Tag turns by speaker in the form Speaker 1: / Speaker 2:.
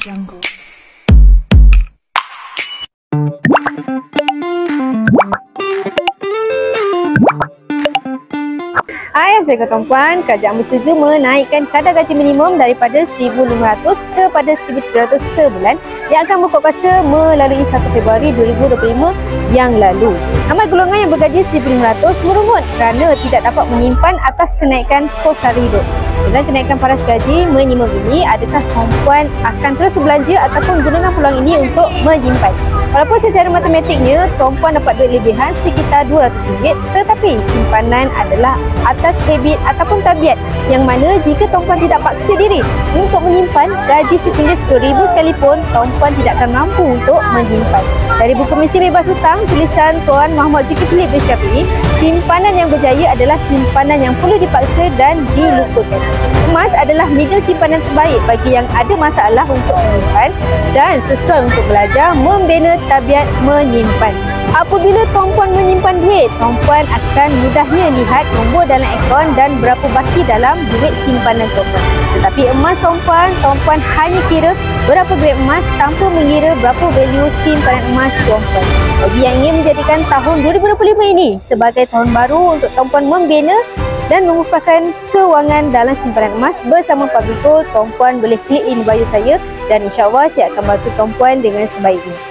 Speaker 1: Jungle.
Speaker 2: Hai, Assalamualaikum tuan-puan. Kerajaan bersetuju menaikkan kadar gaji minimum daripada RM1,500 kepada RM1,300 sebulan yang akan berkuat kuasa melalui 1 Februari 2025 yang lalu. Ramai golongan yang bergaji RM1,500 merungut kerana tidak dapat menyimpan atas kenaikan kos sara hidup. Dengan kenaikan paras gaji minimum ini, adakah tuan-puan akan terus berbelanja ataupun gunakan peluang ini untuk menyimpan? Walaupun secara matematiknya tuan-puan dapat duit lebihan sekitar RM200, tetapi simpanan adalah atas habit ataupun tabiat, yang mana jika tuan-puan tidak paksa diri untuk menyimpan, gaji RM10,000 sekalipun tuan-puan tidak akan mampu untuk menyimpan. Dari buku Misi Bebas Hutang tulisan Tuan Muhammad Zulkifli bin Syafi'i, simpanan yang berjaya adalah simpanan yang perlu dipaksa dan dilupakan. Emas adalah medium simpanan terbaik bagi yang ada masalah untuk menyimpan dan sesuai untuk belajar membina tabiat menyimpan. Apabila tuan-puan menyimpan duit, tuan-puan akan mudahnya lihat nombor dalam akaun dan berapa baki dalam duit simpanan tuan-puan. Tetapi emas tuan-puan hanya kira berapa gram emas tanpa mengira berapa value simpanan emas tuan-puan. Bagi yang ingin menjadikan tahun 2025 ini sebagai tahun baru untuk tuan-puan membina dan mengukuhkan kewangan dalam simpanan emas bersama Fabriko, tuan-puan boleh klik link bio saya dan insya-Allah saya akan bantu tuan-puan dengan sebaiknya.